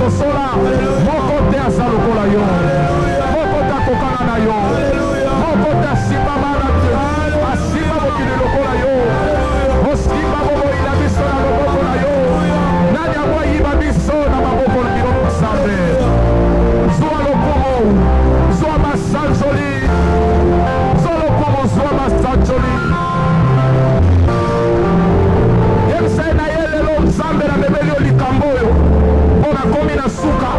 sosola moko te aza lokola yo moko te akokana na yo moko te asimbama na asimba mokili lokola yo osimba boboyila biso na loboko na yo nani akoyiba biso na maboko na bino Nzambe zwa lokumu zwa masanzoli zwa lokumu zwa masanzoli yebisai na ye lelo Nzambe na mebeli yo likambo oyo mpo nakomi na suka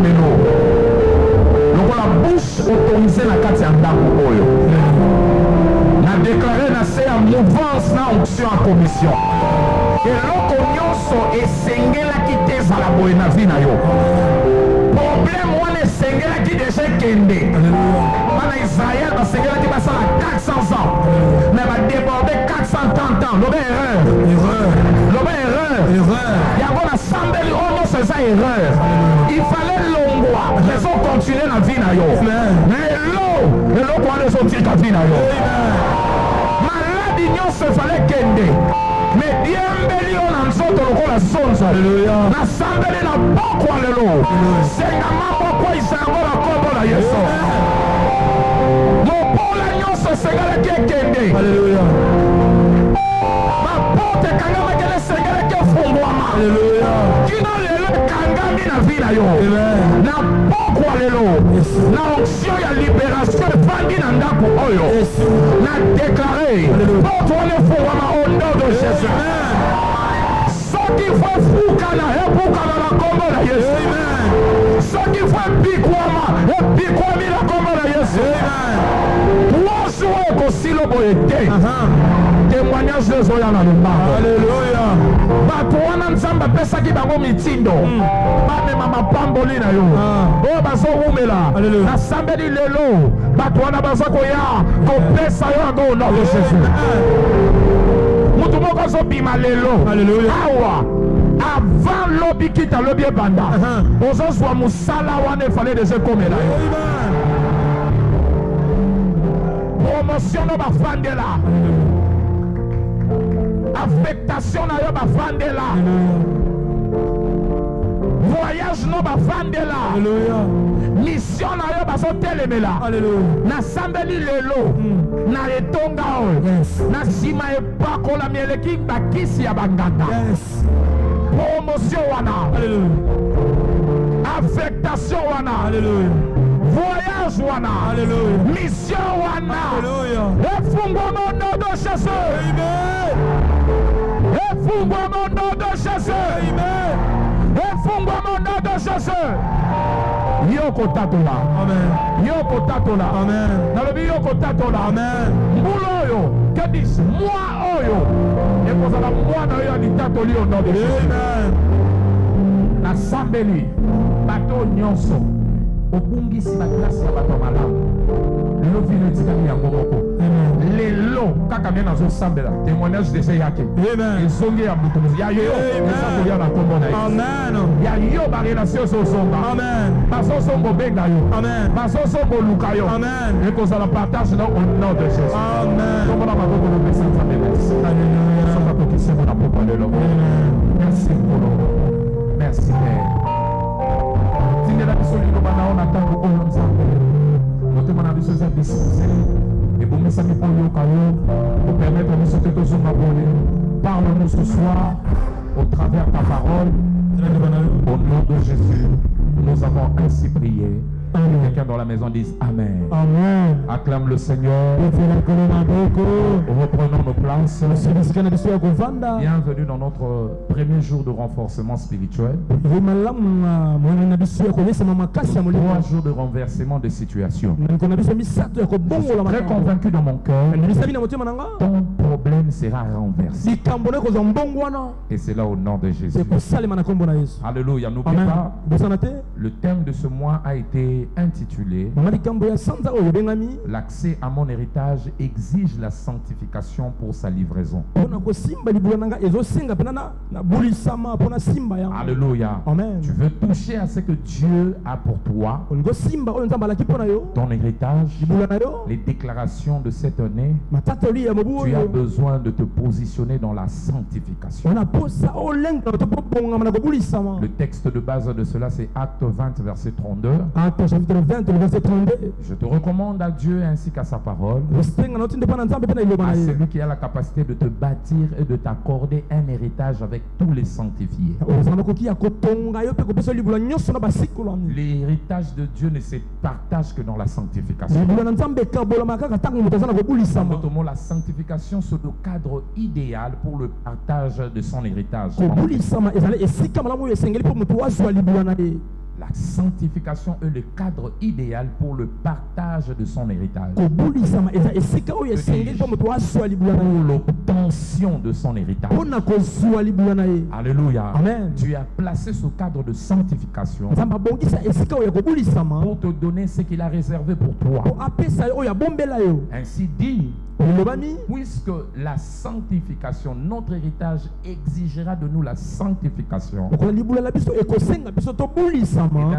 lelo lokola bouche autorisée na kati ya ndako oyo na déclaré na se ya mouvance na onction ya commission eloko nyonso esengelaki te ezala boye na vi na yo problème wana esengelaki deja ekende bana Israël basengelaki basala 400 ans mais badéborde 430 ans lobe erreur yango nasambeli oyo nyonso eza erreur il fallait longwa ezocontinue na vi na yo lelo eloko wana ezotika vi na yo maladi nyonso efale kende me diembeli yo na nzoto lokola zonza nasambeli na pokwa lelo senga maboko izango na kombo na Yesu mopola nyonso esengelaki ekende baporte ekangamaki esengelaki efungwama kino lelo ekangami na vi na yo na pokwa lelo na onction ya libération efandi na ndako oyo na déclaré porte wana efungwama au nom de Jésus soki fo efukana ebukana na kombo na Yesu soki fo ebikwama ebikwami na kombo na Yesu mwasi oyo ekosila boye te témoignage ezoya na lombango bato wana nzambe apesaki bango mitindo bamema mapamboli na yo oyo bazowumela nasambeli lelo bato wana baza koya kopesa yo yango au nom de Jésus mutu moko azobima lelo awa avant lobi kita lobi ebanda ozozwa mosala wana efale deja ekomela yo promotion no bafandela affectation na yo bafandela voyage no bafandela mission na yo bazotelemela nasambeli lelo na etonga oyo na nsima epakolami eleki bakisi ya banganga promotion wana affectation wana voyage wana mission wana efungwama au nom de Jésus efungwama au nom de Jésus efungwama au nom de Jésus yoko tatola yokotatola nalobi yokotatola mbula oyo kedis mwa oyo ekozala mwana oyo alitatoli au nom de Jésus nasambeli bato nyonso obungisi baklasi ya bato malamu lelo vino etikali yango moko lelo kaka mie nazosambela témoignage dese yake ezongi ya butu ya yo ezakolia na kombo na ya yo barelation ezozonga bazozonga obenga yo bazozonga oluka yo ekozala partage na au nom de Jésus tombona maboko lopesa nzambe merci soka tokisemo na pokwa lelo merci nkolo merci Père tindela biso liloba na yo na ntango oyo nzambe motema na biso eza disposé ebongisami mpo yoka yo opermettre biso te tozonga boye parle-nous ce soir au travers ta parole au nom de Jésus nous avons ainsi prié. Quelqu'un dans la maison dise Amen. Amen. Acclame le Seigneur. Reprenons nos places. Bienvenue dans notre premier jour de renforcement spirituel. 3 jours de renversement de situation. Je suis très convaincu dans mon cœur. Ton problème sera renversé. Et c'est là au nom de Jésus. Alléluia. N'oubliez pas, le thème de ce mois a été intitulé l'accès à mon héritage exige la sanctification pour sa livraison. Alléluia. Amen. Tu veux toucher à ce que Dieu a pour toi, ton héritage, les déclarations de cette année. Tu as besoin de te positionner dans la sanctification. Le texte de base de cela, c'est Acte 20 verset 32. Je te recommande à Dieu ainsi qu'à sa parole, à celui qui a la capacité de te bâtir et de t'accorder un héritage avec tous les sanctifiés. L'héritage de Dieu ne se partage que dans la sanctification. La sanctification, c'est le cadre idéal pour le partage de son héritage. La sanctification est le cadre idéal pour le partage de son héritage. Pour l'obtention de son héritage. Alléluia. Amen. Tu as placé ce cadre de sanctification pour te donner ce qu'il a réservé pour toi. Ainsi dit, puisque la sanctification, notre héritage exigera de nous la sanctification, et bien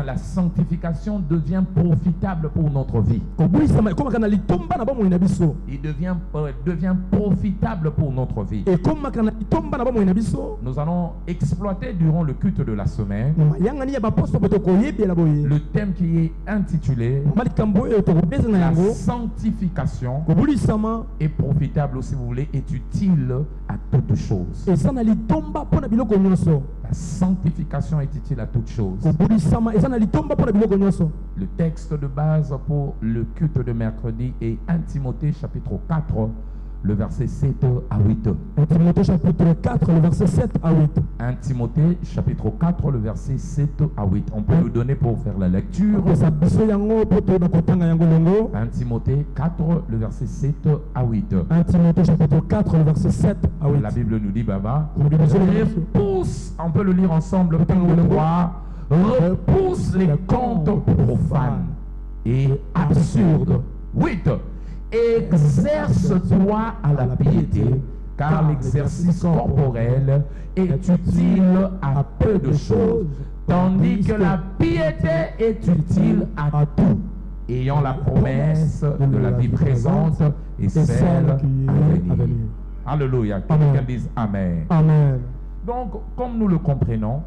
la sanctification devient profitable pour notre vie. Il devient profitable pour notre vie. Nous allons exploiter durant le culte de la semaine le thème qui est intitulé la sanctification est profitable, si vous voulez, est utile à toutes choses. La sanctification est utile à toutes choses. Le texte de base pour le culte de mercredi est 1 Timothée chapitre 4, le verset 7 à 8. 1 Timothée chapitre 4, le verset 7 à 8. 1 Timothée chapitre 4, le verset 7 à 8. On peut le donner pour faire la lecture. 1 1 Timothée 4, le verset 7 à 8. 1 Timothée chapitre 4, le verset 7 à 8. La Bible nous dit, Baba, repousse, on peut le lire ensemble, repousse les contes profanes et absurdes. 8. Exerce-toi à la piété, car l'exercice corporel est utile à peu de choses, tandis que la piété est utile à tout, ayant la promesse de la vie présente et celle à venir. Alléluia. Quelqu'un dise Amen. Amen. Donc, comme nous le comprenons,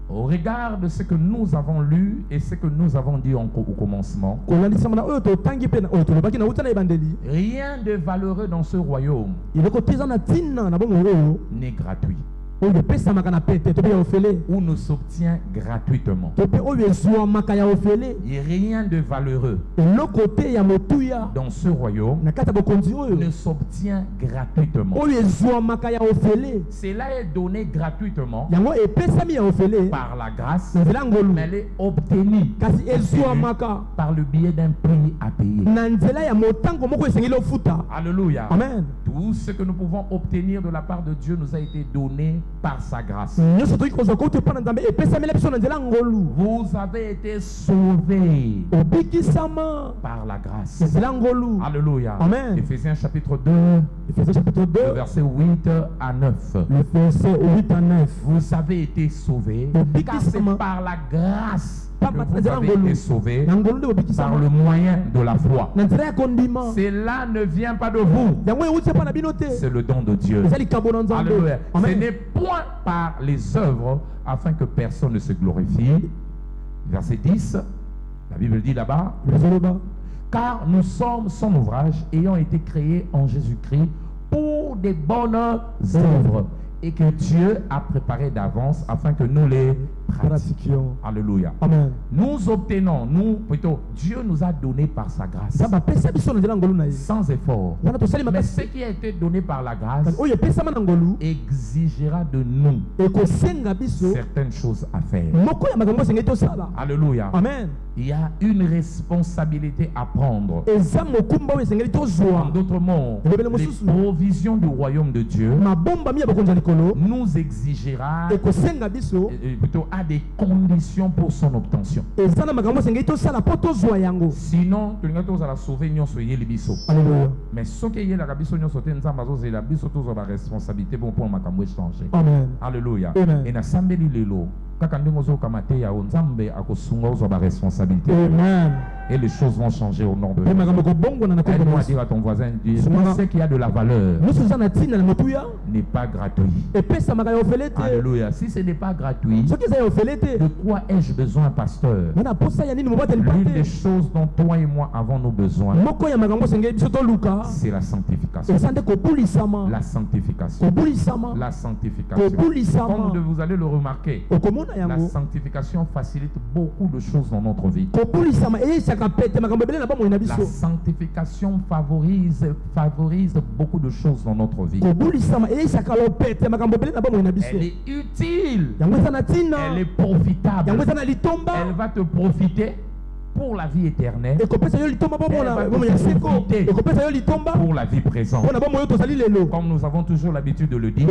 au regard de ce que nous avons lu et ce que nous avons dit au commencement, rien de valeureux dans ce royaume n'est gratuit ou nous s'obtient gratuitement. Et rien de valeureux dans ce royaume ne s'obtient gratuitement. Cela est donné gratuitement par la grâce, mais elle est obtenue par le biais d'un prix à payer. Alléluia. Amen. Tout ce que nous pouvons obtenir de la part de Dieu nous a été donné par sa grâce. Vous avez été sauvés par la grâce. Alléluia. Amen. Éphésiens chapitre 2, le verset 8 à 9. Le verset 8 à 9. Vous avez été sauvés car c'est par la grâce que vous avez été sauvés par le moyen de la foi. Cela ne vient pas de vous. C'est le don de Dieu. Alléluia. Ce n'est point par les œuvres afin que personne ne se glorifie. Verset 10, la Bible dit là-bas, car nous sommes son ouvrage ayant été créés en Jésus-Christ pour des bonnes œuvres et que Dieu a préparé d'avance afin que nous les pratiquions. Alléluia. Amen. Nous obtenons, Dieu nous a donné par sa grâce, sans effort. Mais ce qui a été donné par la grâce exigera de nous certaines choses à faire. Alléluia. Amen. Il y a une responsabilité à prendre. En d'autres mots, les provisions du royaume de Dieu nous exigera plutôt à des conditions pour son obtention. Sinon, tu vas sauver Alléluia. mais ce qui est la responsabilité pour changer. Amen. Alléluia. Amen. Et na sambeli lelo kaka ndenge ozokamate ya nzambe akosunga ozwa responsabilité. Amen. Et les choses vont changer au nom de Dieu. Aide-moi à dire à ton voisin, ce qui a de la valeur n'est pas gratuit. Alléluia. Si ce n'est pas gratuit, de quoi ai-je besoin, pasteur? L'une des choses dont toi et moi avons nos besoins, c'est la sanctification. La sanctification. La sanctification. Comme vous allez le remarquer, la sanctification facilite beaucoup de choses dans notre vie. La sanctification favorise beaucoup de choses dans notre vie. Elle est utile. Elle est profitable. Elle va te profiter pour la vie éternelle. Elle va te profiter pour la vie présente. Comme nous avons toujours l'habitude de le dire,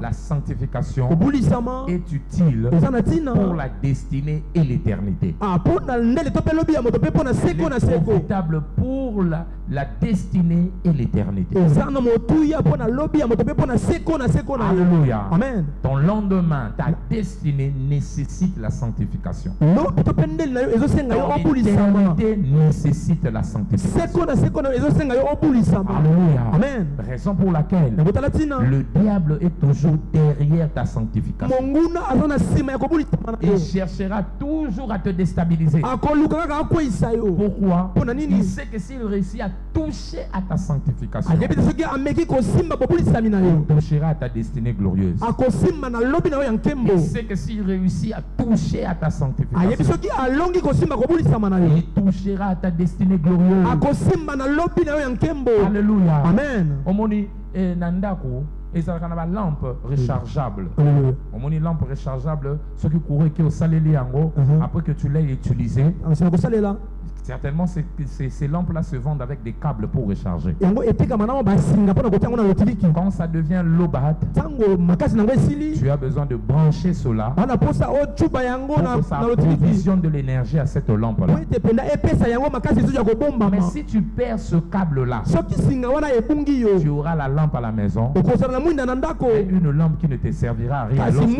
la sanctification est utile pour la destinée et l'éternité. Elle est profitable pour la destinée et l'éternité. Alléluia. Amen. Ton lendemain, ta destinée nécessite la sanctification. Ton éternité nécessite la sanctification. Alléluia. Amen. Raison pour laquelle le diable est toujours derrière ta sanctification. Il cherchera toujours à te déstabiliser. Pourquoi? Il sait que s'il réussit à toucher à ta sanctification, il touchera à ta destinée glorieuse. Il sait que s'il réussit à toucher à ta sanctification, il touchera à ta destinée glorieuse. Alléluia. Amen. Omoni nandako ezalaka na ba lampe rechargeable. Omoni lampe rechargeable, ce qui courait qui au saleli yango après que tu l'aies utilisé. Certainement, ces lampes-là se vendent avec des câbles pour recharger. Quand ça devient low bat, tu as besoin de brancher cela pour que ça provisionne de l'énergie à cette lampe-là. Mais si tu perds ce câble-là, tu auras la lampe à la maison et une lampe qui ne te servira à rien. Donc, si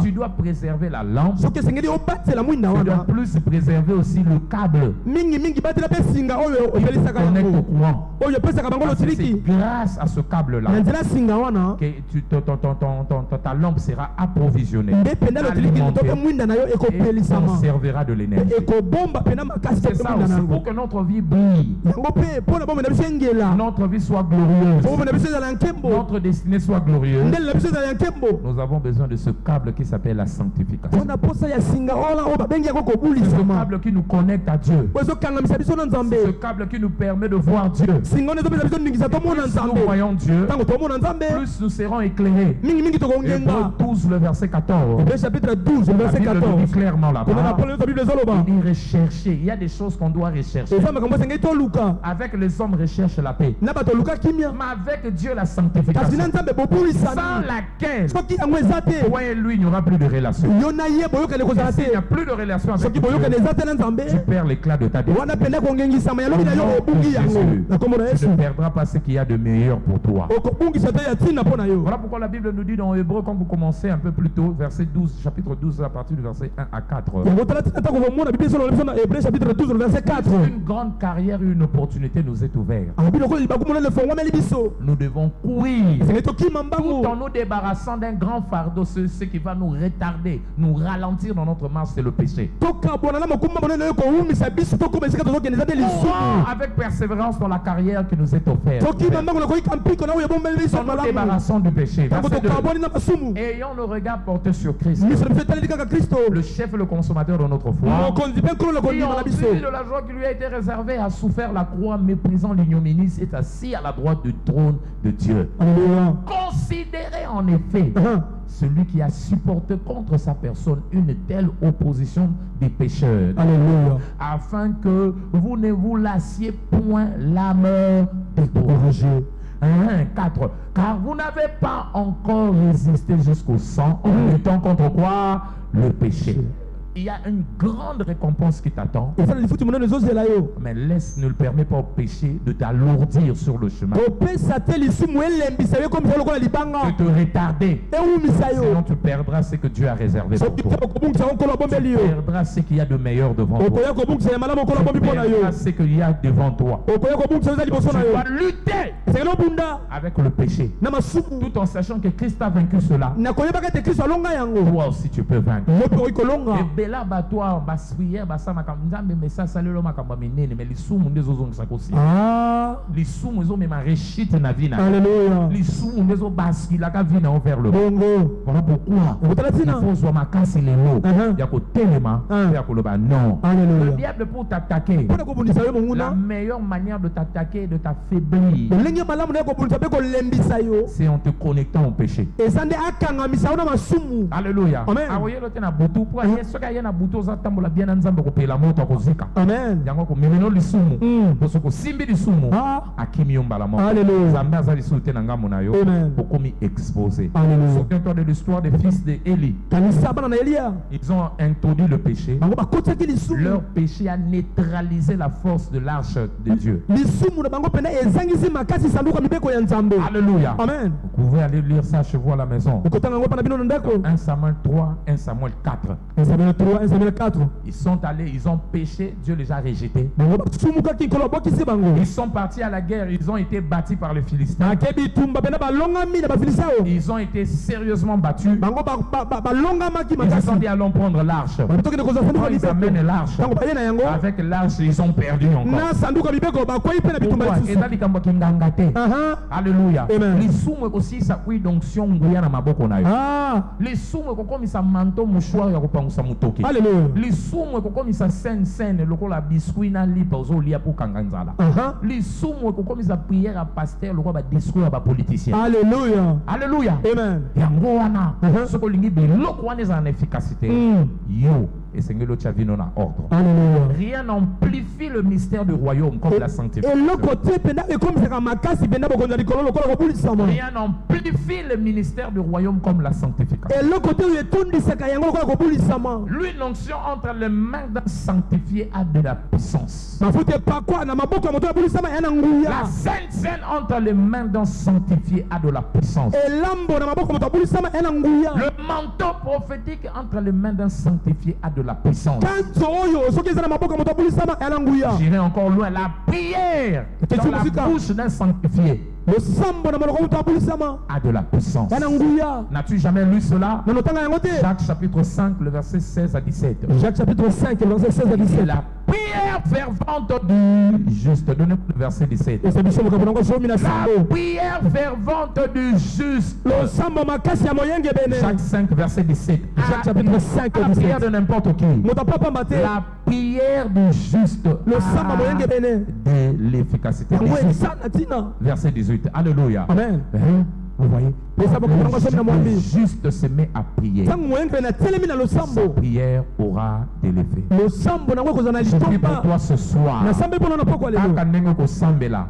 tu dois préserver la lampe, tu dois plus préserver aussi le câble qui connecte au courant. C'est grâce à ce câble-là que ta lampe sera approvisionnée, alimentée, et t'en servira de l'énergie. C'est ça aussi, pour que notre vie brille, notre vie soit glorieuse, notre destinée soit glorieuse, nous avons besoin de ce câble qui s'appelle la sanctification. C'est ce câble qui nous connecte à Dieu. C'est ce câble qui nous permet de voir Dieu. Plus nous voyons Dieu, plus nous serons éclairés. Hébreux 12, le verset 14. La Bible nous dit clairement là-bas. Il dit rechercher. Il y a des choses qu'on doit rechercher. Avec les hommes, recherche la paix. Mais avec Dieu, la sanctification. Sans laquelle, toi et lui, il n'y aura plus de relation. S'il n'y a plus de relation avec Dieu, tu perds l'éclat de ta destinée. Tu ne perdras pas ce qu'il y a de meilleur pour toi. Voilà pourquoi la Bible nous dit dans Hébreux, quand vous commencez un peu plus tôt, verset 12, chapitre 12, à partir du verset 1 à 4. Une grande carrière et une opportunité nous est ouverte. Nous devons courir tout en nous débarrassant d'un grand fardeau, ce qui va nous retarder, nous ralentir dans notre marche, c'est le péché. Avec persévérance dans la carrière qui nous est offerte. En nous débarrassant du péché. Ayant le regard porté sur Christ, le chef et le consommateur de notre foi, qui en vue de la joie qui lui a été réservée a souffert la croix, méprisant l'ignominie, est assis à la droite du trône de Dieu. Considérez en effet celui qui a supporté contre sa personne une telle opposition des pécheurs. Alléluia. Afin que vous ne vous lassiez point l'âme découragée. 4. Car vous n'avez pas encore résisté jusqu'au sang en luttant contre quoi? Le péché. Il y a une grande récompense qui t'attend. Mais ne le permet pas au péché de t'alourdir sur le chemin. De te retarder. Sinon tu perdras ce que Dieu a réservé pour toi. Tu perdras ce qu'il y a de meilleur devant toi. Tu perdras ce qu'il y a devant toi. Tu dois lutter ezali obunda avec le péché, na masumu tout en sachant que Christ a vaincu cela. na koyeba ete kristo alonga yango Toi aussi tu peux vaincre. yo mpe okoki kolonga Et bela batwa bas prière basa makambo nzambe mesa salelo makambo minene mais lisumu ndezo zongisa kosi. ah Lisumu ezo mema rechite na vie na. alléluia Lisumu ndezo bascula ka vie na vers le bas. bongo Voilà pourquoi okotala il tina faut zwa makasi lelo ya kotelema ya koloba non. Le alléluia diable pour t'attaquer, mpona kobundisa yo la monguna meilleure manière de t'attaquer, de t'affaiblir, lolenge malamu na ye kobundisa mpe kolembisa yo c'est en te connectant au péché. eza nde akangamisa yo na masumu Alléluia. Amen. Awoyelo te na butu pour aye soka ye na butu za tambola bien na nzambe kopela moto akozika. amen Yango ko memeno lisumu. Boso ko simbi lisumu. ah Akimi yombala mo. Alléluia. Nzambe azali su te na ngambo na yo. Amen. Okomi exposé. Alléluia. Souviens-toi de l'histoire des fils d'Élie. kanisa bana na elia Ils ont introduit le péché. bango bakotisaki lisumu Leur péché a neutralisé la force de l'arche de Dieu. lisumu na bango mpena ezangisi makasi sanduku ya mibeko ya nzambe Alléluia. amen Vous pouvez aller lire ça chez vous à la maison. okotanga yango mpa na bino na ndako 1 Samuel 3, 1 Samuel 4. 1 Samuel 3 1 Samuel 4 Ils sont allés, ils ont péché, Dieu les a rejetés. bango basumukaki nkolo babokisi bango Ils sont partis à la guerre, ils ont été battus par les Philistins. ake bitumba mpena balongami na bafilisao Ils ont été sérieusement battus. bango balongamaki Ils se sont makasi dit allons prendre l'arche. batokende kozwa sanduku Quand ya ils amènent mibeko l'arche, ntango baye na yango avec l'arche, ils ont perdu encore. na sanduku ya mibeko bakwei mpe na bitumba Pourquoi? lisusu Eza likambo kinganga te. aha Alléluia. Amen. Lisumu ekosisa kui donction nguya na maboko na yo. ah Lisumu ekokomisa manteau mouchoir ya kopangusa mutoki. alléluia Lisumu ekokomisa scène lokola biscuit na lipa ozolia po kanga nzala. aha Lisumu ekokomisa prière à pasteur lokola ba discours ya ba politicien. alléluia Alléluia. amen Yango wana Mhm. soko lingi biloko wana eza na efficacité. Yo esengeli otia vino na ordre. alléluia Rien n'amplifie le mystère du royaume comme la sanctification. eloko te mpena ekomisaka makasi mpena bokonzi ya likolo lokola kobulisama Rien n'amplifie le ministère du royaume comme la sanctification. eloko te oyo etondisaka yango lokola kobulisama L'unction entre les mains d'un sanctifié a de la puissance. mafuta epakwa na maboko ya moto abulisama ya na nguya La sainte scène entre les mains d'un sanctifié a de la puissance. elambo na maboko ya moto abulisama ya na nguya Le manteau prophétique entre les mains d'un sanctifié a de la puissance. kanzo oyo soki eza na maboko ya moto abulisama ya na nguya J'irai encore loin. La prière dans la bouche d'un sanctifié losambo na monoko moto abulisama a de la puissance. ya na nguya N'as-tu jamais lu cela? na notanga yango te Jacques chapitre 5, le verset 16 à 17. Jacques chapitre 5 verset 16 à Et 17 la prière fervente du juste. Donnez-moi le verset 17. eza biso mokambo nango zomi na La sambo prière fervente du juste. losambo makasi ya moyengebene Jacques 5, verset 17. Jacques chapitre 5 La prière de verset n'importe qui. moto apapamba te La prière du juste losambo ya a moyengebene de l'efficacité. yango 18. eza na ntina Verset 18. Alléluia. amen Hein? Vous voyez? Eza mokambo nango zomi na Le mwambi juste se met à prier. ntango moyengebene atelemi na Sa losambo prière aura de l'effet. losambo nango ekozala na Je prie pour litomba toi ce soir. nasambi mpo na poko lelo Kaka ndenge okosambela.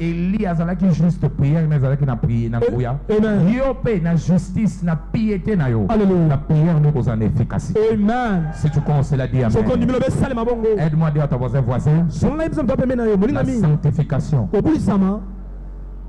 Eli azalaki juste prière mais azalaki na prière na nguya. Amen. Yo pe na justice na piété na yo. Alléluia. La prière ne cause en efficacité. amen Si tu commences à dire soki amen. ondimi lobe esalema bongo Aide-moi à dire à ton voisin. songa ye biso moto apembe na yo moninga La mingi sanctification kobulisama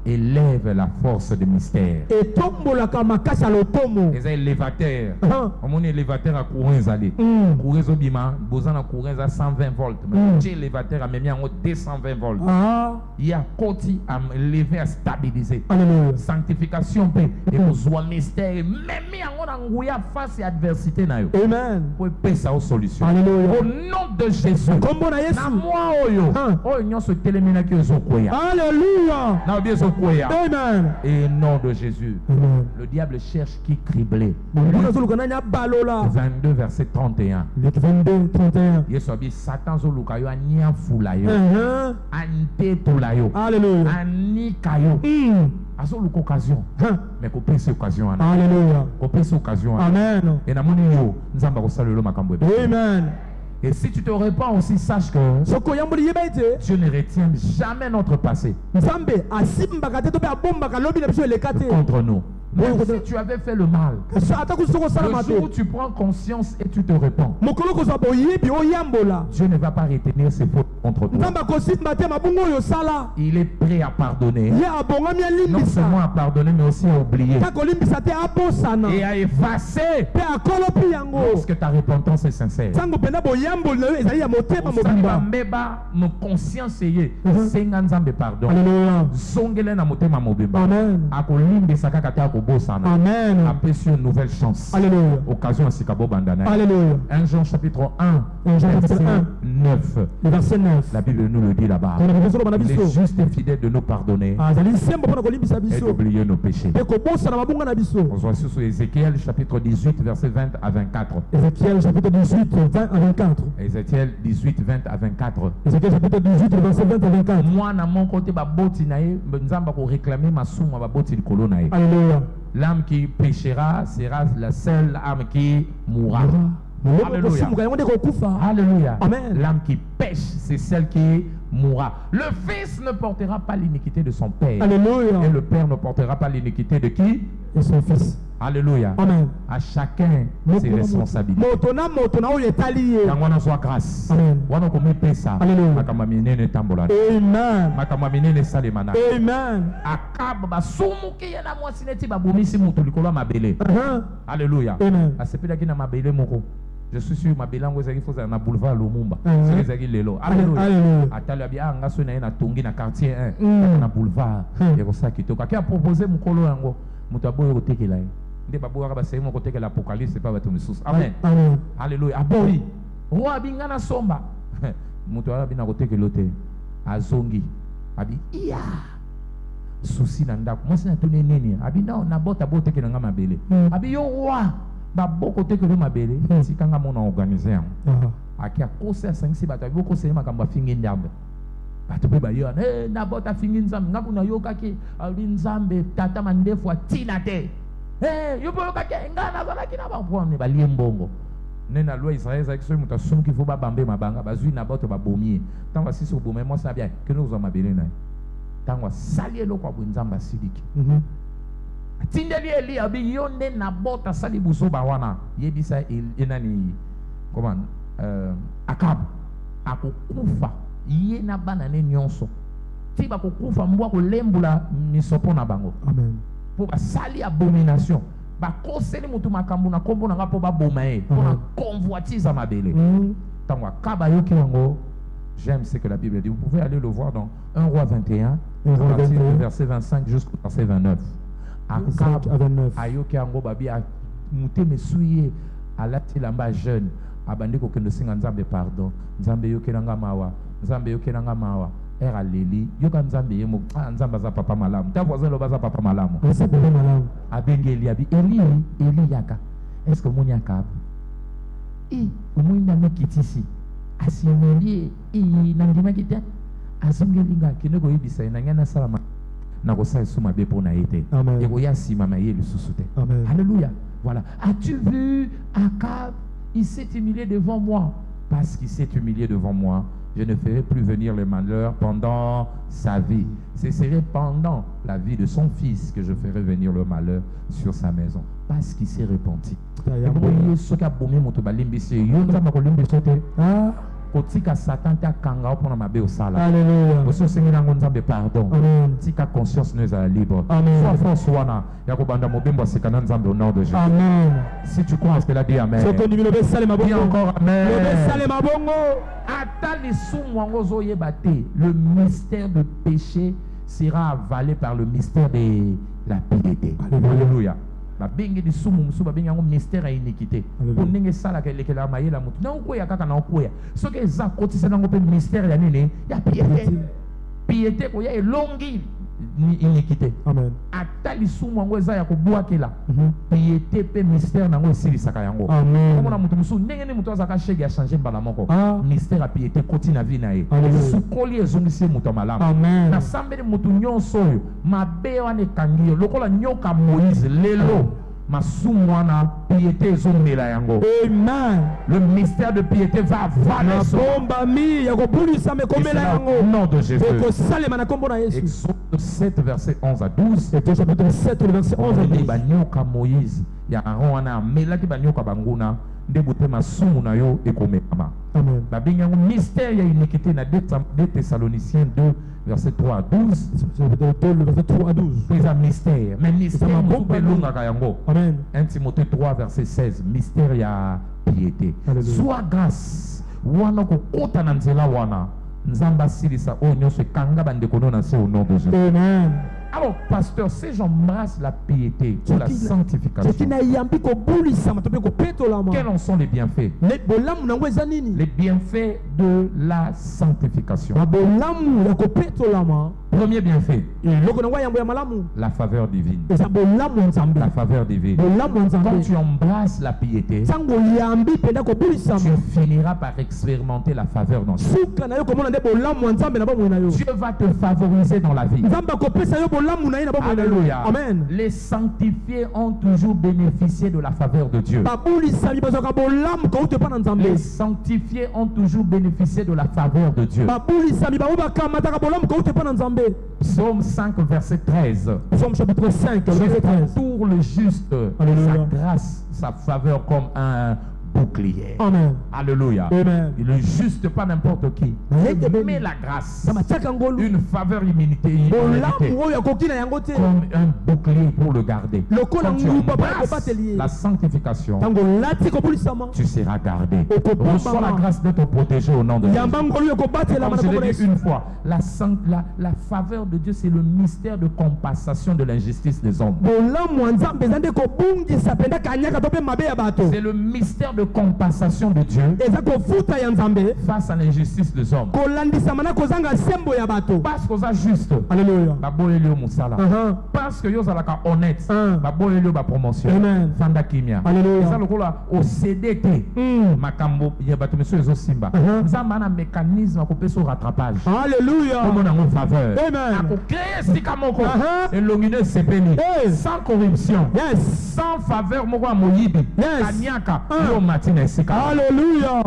élève la force de mystère. etombolaka makasi ya lotomo Eza élévateur. Ah. Omoni élévateur à courant ezali. Courant ezobima, boza na courant eza 120 volts. Mais chez élévateur amemi yango 220 volts. ah Il y a côté à lever à stabiliser. alléluia Sanctification pe ekozwa mystère memi yango na nguya face à adversité na yo. amen Po epesa o solution. alléluia Au nom de Jésus. kombo na Na yesu moi oyo. Ah. Oyo nyonso teleminaki ezokwea. alléluia Na obi ezokwea. amen Et au nom de Jésus. amen Le diable cherche qui cribler. bongo nazoluka nani abalola 22 verset 31. Luc 22 31 Yesu abi Satan zoluka yo aniafula yo. Antetula yo. alléluia Anika yo. Azoluka occasion. Mais kopesa occasion wana. alléluia Kopesa occasion wana. amen Et namoni yo nzamba kosalelo makambo ebe. amen Et si tu te répands aussi, sache que soko oyamboli yeba ete Dieu ne retient jamais notre passé nzambe asimbaka te to mpe abombaka lobi na biso eleka te contre nous. Même si tu avais fait le mal, le jour où tu prends conscience et tu te répands, Dieu ne va pas retenir ses fautes contre toi. Il est prêt à pardonner. Non seulement à pardonner, mais aussi à oublier. Et à effacer. Lorsque ta repentance est sincère. Nos consciences est pardon. Amen. Après sur une nouvelle chance. Alléluia. Occasion à Sikabo Bandana. Alléluia. 1 Jean chapitre 1. Verset 9. Le verset 9. La Bible nous le dit là-bas. Il est juste et fidèle de nous pardonner et d'oublier nos péchés. On voit sur Ézéchiel chapitre 18 verset 20 à 24. Ézéchiel chapitre 18 20 à 24. Ézéchiel 18 20 à 24. Ézéchiel chapitre 18 verset 20 à 24. Moi na mon côté ba boti nae nzamba ko réclamer ma souma ba boti likolo nae. Alléluia. L'âme qui péchera sera la seule âme qui mourra. Alléluia. Alléluia. Amen. L'âme qui pêche, c'est celle qui mourra. Le fils ne portera pas l'iniquité de son père. Alléluia. Et le père ne portera pas l'iniquité de qui? De son fils. Alléluia. Amen. À chacun ses responsabilités. Quand on soit grâce. Amen. On a commis ça. Alléluia. Amen. Amen. Alléluia. Amen. Je suis sûr que ma langue est fausse na boulevard Lumumba. C'est les lelo. Alléluia. Atala bien ngaso na na tongi na quartier 1 na boulevard. Et comme ça qui to ka proposer mukolo yango mutaboyo kotekela. Nde baboya ba sey mo kotekela apocalypse c'est pas bato misusu. Amen. Alléluia. Abori. Roi bingana somba. Muto ala bina kotekela te. Azongi. Abi iya. Souci na ndako. Moi c'est na tone nini. Abi na bota botekela nga mabele. Abi yo roi. Baboko tekelo mabele tikanga mona organiser akia kosa sangisi bato boko sema makamba fingi ndambe bato be ba yo na bota fingi nzambe ngaku na yoka ki ali nzambe tata mandefu atina te yo boyoka ke ngana zala kina ba pone ba liembongo nena loi Israël za kiso muta sum ki fo ba bambe mabanga bazui na boto ba bomie tanga sisi obome mo sa bien que nous mabele na tanga sali eloko kwa nzamba sidiki tindeli Eli abi yonde na bota sali buso ba wana yebisa enani comment Akab akukufa ye na banane nyonso ti ba kukufa mbwa ko lembula misopo na bango. Amen. Po ba sali abomination ba koseli mutu makambu na kombo na ngapo ba bomae po na convoitise mabele. Tango Akab ayoki wango. J'aime ce que la Bible dit. Vous pouvez aller le voir dans 1 Roi 21 à partir du verset 25 jusqu'au verset 29. Akab ayoki ango babi a muté mesuye alati lamba jeune abandi ko kendo singa nzambe pardon nzambe yoki nanga mawa nzambe yoki nanga mawa era leli yoka nzambe yemo nzamba za papa malamu ta voisin lo baza papa malamu abengeli abi Eli yaka est-ce que moni Akab omwinda mekitisi asimelie nangima kita azongelinga kinoko yebisa nangana salama na kosa suma be pona ete eko ya sima ma ye lisusu te. Alléluia. Voilà. As-tu vu Akab? Il s'est humilié devant moi. Parce qu'il s'est humilié devant moi, je ne ferai plus venir le malheur pendant sa vie. Ce serait pendant la vie de son fils que je ferai venir le malheur sur sa maison. Parce qu'il s'est repenti. Kotika Satan ta kanga opona mabe osala. Alléluia. Oso sengina ngonzambe pardon. Tika conscience nous est libre. Sois force wana ya kobanda mobembo sekana nzambe au nom de Jésus. Amen. Si tu crois que la dit amen. Dis encore amen. Atali sumwango zoyebate. Le mystère de péché sera avalé par le mystère de la piété. Alléluia. Ba bengi di sumu musu ba bengi ngo mystère à iniquité pour ndenge sala ke lekela mayela mutu na ukoya kaka na ukoya soke za kotisa nango pe mystère ya nini ya piété ko ya elongi ni iniquité. Amen. Atali sumu ngo eza ya ko bwakela piété pe mystère nango esilisaka yango. Amen. Komona mutu musu ndenge ni mutu azaka chege ya changer mbala moko mystère à piété koti na vie na ye sukoli ezongisi mutu malamu. Amen. Na sambeli mutu nyonso oyo mabe wana ekangi yo lokola nyoka Moïse lelo masumwana piété zomela yango. Amen. Le mystère de piété va avaler son. Nabombami ya kobulisa mekomela yango. Au nom de Jésus. Ekosalema na kombo na Yesu. Exode 7 verset 11 à 12. Exode chapitre 7 verset 11 à 12. Banyoka Moïse ya Aaron wana melaki banyoka banguna nde bote masumu na yo ekomekama. Amen. Babengi yango mystère ya iniquité na 2 Thessaloniciens 2 verset 3 à 12. Le verset 3 à 12. C'est un mystère. Mais mystère yango. Amen. 1 Timothée 3 verset 16. Mystère ya piété. Soit grâce wana ko kota na nzela wana nzamba silisa o nyonso kanga bandeko na se au nom de Jésus. Amen. Alors, pasteur, si j'embrasse la piété ou la sanctification, quels en sont les bienfaits? Les bienfaits de la sanctification. Premier bienfait, la faveur divine. La faveur divine. Quand tu embrasses la piété, tu finiras par expérimenter la faveur dans Dieu. Dieu va te favoriser dans la vie. Alléluia. Amen. Les sanctifiés ont toujours bénéficié de la faveur de Dieu. Les sanctifiés ont toujours bénéficié de la faveur de Dieu. Psaume 5 verset 13. Psaume chapitre 5 verset 13. Pour le juste, Alléluia. sa grâce, sa faveur comme un bouclier. Amen. Alléluia. Amen. Il est juste pas n'importe qui. Mais la grâce, une faveur immunité, comme un bouclier pour le garder. Quand tu embrasses la sanctification, tu seras gardé. Reçois la grâce d'être protégé au nom de Jésus. Comme je l'ai dit une fois, la faveur de Dieu, c'est le mystère de compensation de l'injustice des hommes. C'est le mystère de compensation de Dieu face à l'injustice des hommes. Parce que ça juste. Alléluia. Parce que vous êtes honnête. Ba promotion. Amen. Fanda kimia. Alléluia. Ça le au CDT. Makambo yeba to monsieur zo simba. Nzamba na mécanisme ko peso rattrapage. Alléluia. Comme on a une faveur. Amen. A ko créer sikamoko. Et l'ongine sepeni. Sans corruption. Yes. Sans faveur moko a moyibi. Kanyaka yo matina sika. Alléluia.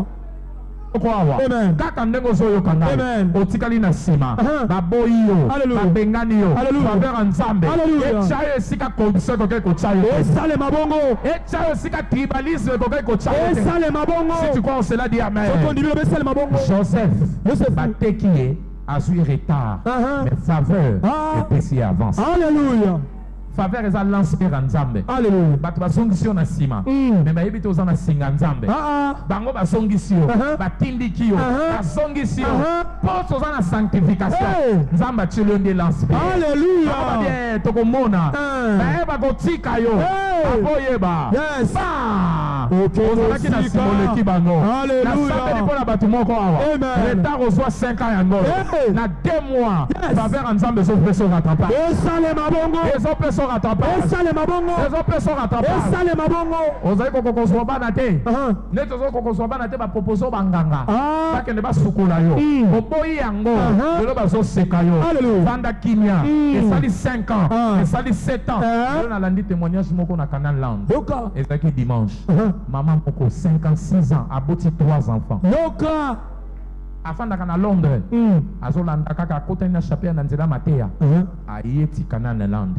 Amen. Kaka ndenge zo yo kanga. Amen. Otikali na sima. Baboyi yo. Babengani yo. Faveur nzambe. Echayo sika corruption ko ko chayo. Esale mabongo. Echayo sika tribalisme ko ko chayo. Esale mabongo. Si tu crois en cela, dis amen. Joseph Batekiye a eu retard. Mais faveur est passé avance. Alléluia. Faveur eza lancé nzambe. Alléluia. Bato basongisi yo na sima. Mais bayebi te oza na singa nzambe. Bango basongisi yo. Batindiki yo. Basongisi yo. Poso oza na sanctification. Nzambe atili yo nde lancé. Alléluia. Bien tokomona. Bayeba kotika yo. Aboyeba. Yes. Ozalaki na simoleki bango. Nasambeli mpo na bato moko awa. Retard ozwa 5 ans yango. Na 2 mois. Faveur nzambe ezopeso rattrapage. Esalema bongo. Ezopeso rattrapage. Esalema bongo. Ezopeso rattrapage. Esalema bongo. Ozali kokozwa bana te. Neti ozali kokozwa bana te baproposo banganga. Bakende basukola yo. Oboyi yango. Lelo bazoseka yo. Vanda kimia. Esali 5 ans. Esali 7 ans. Lelo nalandi témoignage moko na Canal Land. Ezalaki dimanche. Maman Poko, 56 ans, aboti 3 enfants. Afin d'aller à Londres, Azolanda kaka kota ina chapia na nzela mateya. Ayeti Canal Land.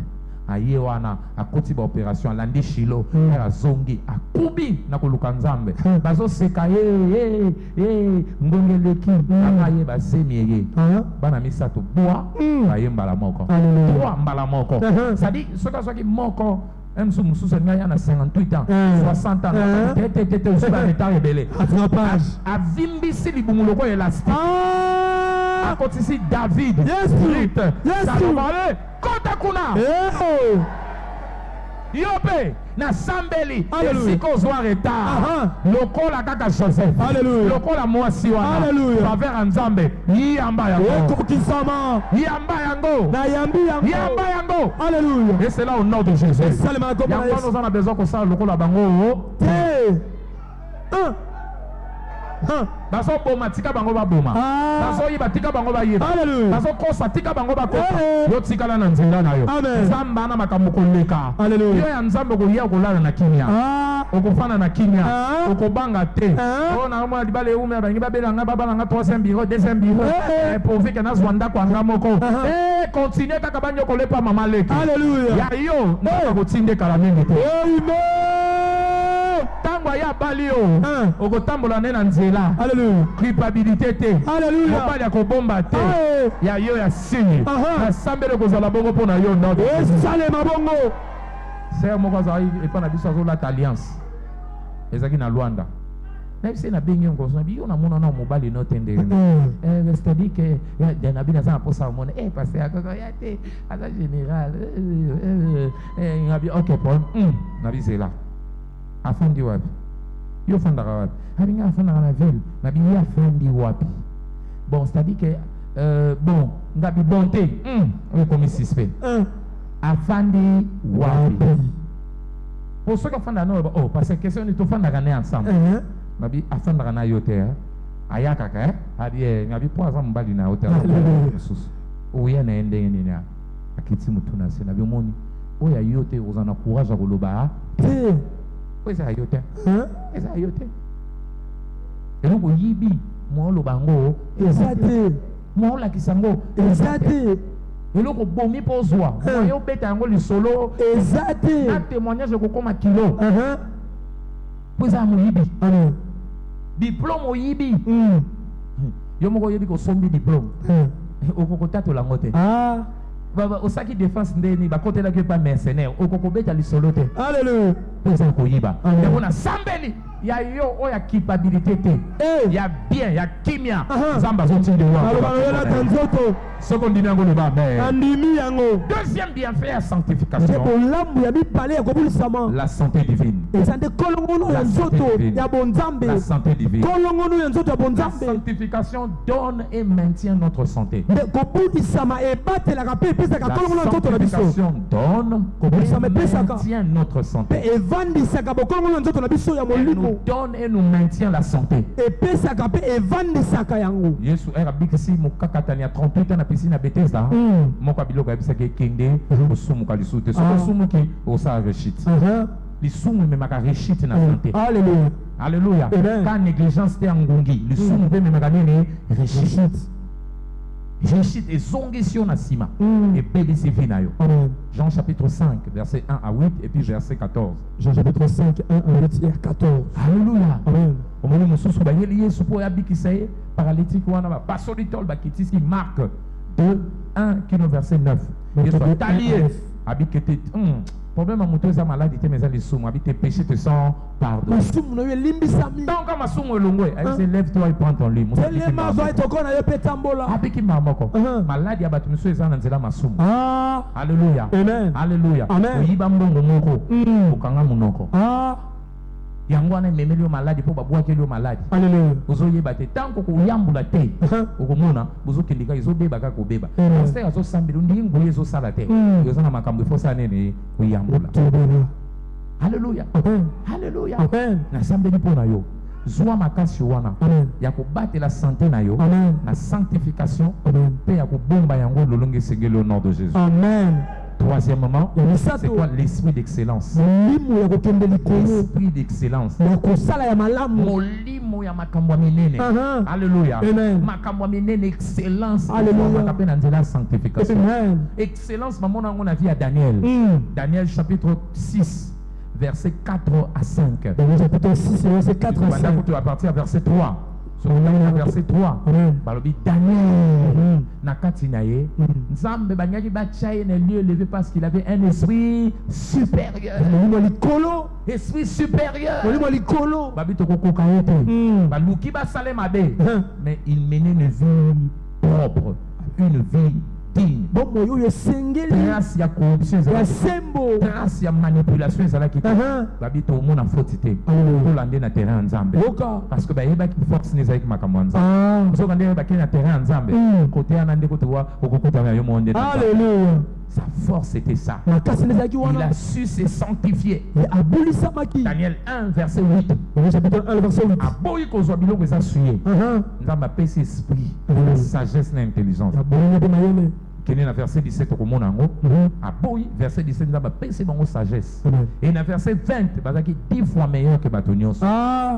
Aye wana akoti ba opération alandi Shilo era zongi akubi na koluka nzambe. Bazo seka ngongeleki akaye bazemi bana misato boa baye mbala moko. Boa mbala moko. C'est-à-dire soki moko M. Moussous a 58 ans, 60 ans, tête aussi dans l'état rebellé. A Vimbisi Libumuloko élastique. A côté ici David, Street, Salomale, Kotakuna. Yope, na Sambeli, Esiko Zoa retard. Lokola kaka Joseph. Lokola Mwasi wana. Faveur Nzambe. Yamba yango. Yamba yango. Yamba yango. Alléluia. Et c'est là au nom de Jésus. Yango nous en a besoin que ça lokola bango. baso boma tika bango ba boma baso yiba tika bango ba yiba baso kosa tika bango ba kosa yo tika la na nzinga na yo nzamba na makambo koleka yo ya nzambe ko ya kolala na kimia okofana na kimia okobanga te ona mwa libale ume bangi babelanga babalanga 3e bureau 2e bureau pour que na zwanda kwanga moko continue kaka banyo kolepa mama leki ya yo na ko tinde kala mingi te tango ya bali yo okotambola ne na nzela culpabilité te mobali akobomba te ya yo ya signe nasambele kozala bongo mpo na yo ndo esalema bongo ser moko azali epa na biso azolata alliance ezalaki na Luanda même si na bengi ngozo na biyo na mona na mobali no tende c'est-à-dire que na bina za posa mona parce akoko ya te ala général ngabi ok problème na bizela afandi wapi yo fandaka wapi abinga afandaka na ville na biya afandi wapi bon c'est-à-dire que bon ngabi bonté on comme suspect afandi wapi pour ceux qui fandaka no oh parce que question ni to fandaka ne ensemble nabi afandaka na yote ayaka ka abi ngabi po azam mbali na hotel sus oya na ende ni na akiti mutuna se nabi moni oya yote ozana courage akoloba eza yote eza yote eloko yibi mo lo bango ezate mo la kisango ezate eloko bomi pozwa yo beta yango lisolo ezate na témoignage ko koma kilo poza mo yibi diplôme oyibi yo moko yebi ko sombi diplôme okokota la ngote baba osaki défense ndeni bakotela ke pas mercenaire okokobeta lisolo te alléluia poza ko yiba et on a sambeli ya yo oya culpabilité te ya bien ya kimia zamba zoti de wa alobana tanzoto seconde yango le ba andimi yango deuxième bienfait à sanctification bolambu ya bipale ya kobulisama la santé divine ezande kolongono ya nzoto ya bonzambe la santé divine kolongono ya nzoto ya bonzambe la sanctification donne et maintient notre santé de kobulisama e batela ka pe pesa ka kolongono ya nzoto na biso la sanctification donne kobulisama pesa ka maintient notre santé e vandisaka bokolongono ya nzoto na biso ya molimo donne et nous maintient la santé et pesa ka pe e vandisaka yango Yesu era bikisi mukakatani ya 38 ans na piscine à Bethesda moko biloko ya bisaka kende osumu ka lisute so osumu ki osa rechite lisumu memaka rechite na santé alléluia alléluia quand négligence te ngungi lisumu pe memaka nini rechite rechite ezongisio na sima et bébé vina yo Jean chapitre 5 verset 1 à 8 et puis verset 14 Jean chapitre 5 1 à 8 et 14 alléluia amen omoni mosusu bayeli Yesu po ya bikisa ye paralytique wana ba basolitol bakitisi Marc 2, 1, qui est verset 9. Il soit allié. Habite problème à monter sa maladie, mais les soumons, habite péché te sans pardon. Donc, comme soumons longue, elle se lève-toi et prends ton lit. Maladie abattu monsieur et zanzela masum. Alléluia. Amen. Alléluia. Amen. Yibambongo moko. Okanga munoko. Yango wana memeli yo maladi po babwa keli yo maladi alléluia bozo yeba te tanko ko yambula te okomona bozo kendika izo beba ka ko beba pasteur azo sambelo ndingo yezo sala te yo zana makambo fo sa nene ko yambula alléluia alléluia na sambeli po na yo zwa makasi wana ya ko battre la santé na yo na sanctification pe ya ko bomba yango lolonge sengelo au nom de Jésus amen. Troisièmement, c'est quoi l'esprit d'excellence? L'esprit d'excellence. Alléluia. Excellence. Alléluia. Sanctification. Excellence, maman, on a vu à Daniel. Daniel chapitre 6, verset 4 à 5. Daniel chapitre 6, verset 4 à 5. À partir du verset 3. Verset 3. Balobi Daniel nakati na ye nzambe banyaki bachaye na lieu élevé parce qu'il avait un esprit supérieur. Esprit supérieur. Babi to kokoka yote. Baluki ba sale mabe. Mais il menait une vie propre, une vie digne. Grâce à corruption, grâce à manipulation, babi to mona fautité. Pour l'ande na terrain nzambe. Parce que baye ba ki force ne zaiki makambo nzambe. So kande ba ki na terrain nzambe. Côté anande ko towa okokota ya yo monde. Alléluia. Sa force c'était ça. makasi nezalaki Il wana a su se sanctifier. abolisamaki. Daniel 1 verset 8. Dans chapitre 1 verset 8. Aboyi kozwa biloko eza suye. Nzambe apesi esprit, sagesse na intelligence. Aboli pe mayele. Kene na verset 17 okomona yango. Aboyi verset 17 nzambe apesi bango sagesse. Et na verset 20 bazaki 10 fois meilleur que bato nyonso.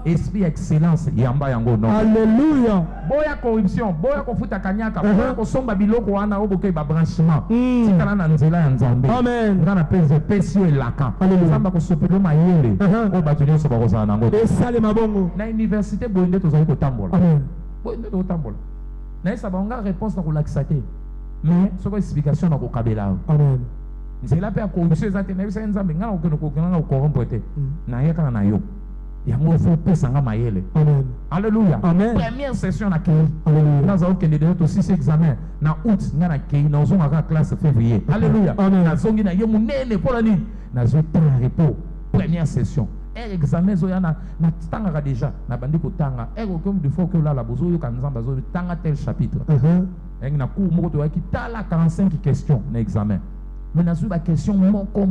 Esprit excellence yamba yango non. Alléluia. Boya corruption, boya kofuta kanyaka, boya kosomba biloko wana oboke ba branchement. Tikala na nzela ya nzambe. Amen. Ngana pese pesio elaka. Nzamba kosopelo mayele. O bato nyonso bakozala nango. Esale mabongo. Na université boyende tozali kotambola. Amen. Boyende totambola. Na esa bango réponse na kolakisa te. Mais soko explication na kokabela. Amen. Nzela pe corruption ezate na bisa nzambe ngana okeno kokanga corrompre te. Na yeka na yo. Yango faut pesanga mayele. Amen. Alléluia. Amen. Première session na kei. Alléluia. Nous avons que les aussi ces examens na août na kei na ozonga la classe février. Alléluia. Amen. Na zongi na ye munene pour la nuit. Na zo temps repos. Première session. Examen zo yana na tanga déjà na bandi ko tanga. Comme de fois que là la bozo yo kanzamba zo tanga tel chapitre. Na cours moko to ki tala 45 questions na examen. Mais na zo ba question moko.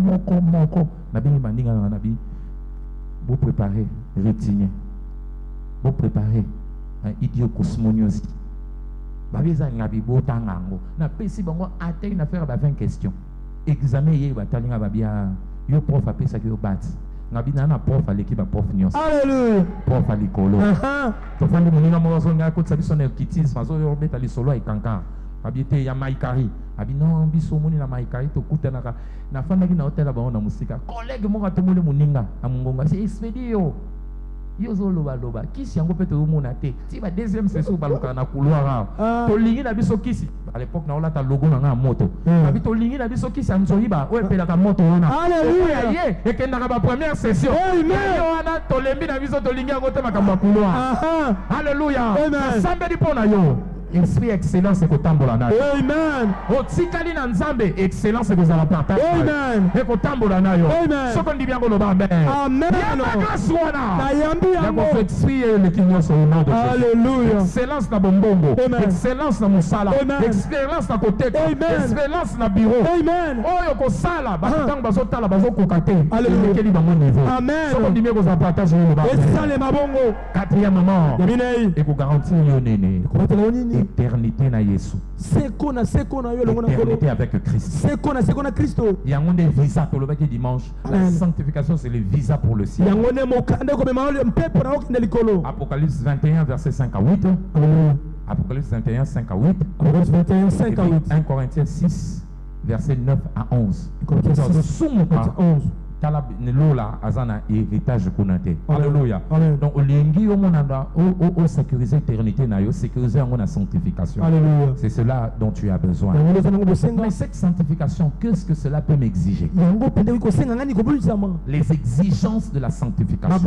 Na bini bandinga na bi. Vous préparez rétinien. Vous préparez idiot cosmonios. Babeza ngabi botangango. Na pesi bango atteindre na faire 20 questions. Examen ye batalinga babia yo prof apesa ki yo bat. Ngabi na prof aleki ba prof nyos. Alléluia. Prof alikolo. To fandi moninga mo zo nga ko tsabiso na kitis mazo yo beta li solo ikanka. Babite ya maikari. Abi non biso moni na maikari to kutana na fanda ki na hotel ba na musika. Collègue mo ka to mole moninga amungonga c'est expédio. Yo zo loba kisi yango pe to mona te. Ti ba deuxième session ba loka na couloir. To lingi na biso kisi. À l'époque na olata logo na moto. Abi to lingi na biso kisi anzoyi ba o epela ka moto wana. Alléluia. Ye ekenda ba première session. Amen. Yo wana to lembi na biso to lingi yango te makamba couloir. Alléluia. Amen. Sambeli pona yo. Esprit excellence et kotambola na yo. Amen. Otikali na nzambe excellence et kozala partage. Amen. Et kotambola na yo. Amen. Soko ndi biango loba amen. Amen. Na yambi yango. Yako esprit le kinyoso au nom de Jésus. Alléluia. Excellence na bombongo. Amen. Excellence na musala. Amen. Excellence na koteka. Amen. Excellence na bureau. Amen. Oyo kosala batang bazotala bazokokate. Alléluia. Ekeli bango niveau. Amen. Soko ndi biango za partage loba. Esale mabongo. Quatrièmement. Yaminei. Et ko garantir yo nene. Kobatela nini? Éternité na Yesu. Seko na yo longo na kolo. Éternité avec Christ. Seko na Christo. Yango nde visa tolobaki dimanche. La sanctification c'est le visa pour le ciel. Yango ne mokande ko mema le mpepo na okende likolo. Apocalypse 21 verset 5 à 8. Apocalypse 21 5 à 8. Apocalypse 21 5 à 8. 1 Corinthiens 6 verset 9 à 11. Corinthiens 6 11. Lola azana héritage kunate. Alléluia. Donc olingi o monanda o sécuriser éternité na yo, sécuriser en sanctification. Alléluia. C'est cela dont tu as besoin. Mais cette sanctification, qu'est-ce que cela peut m'exiger? Les exigences de la sanctification.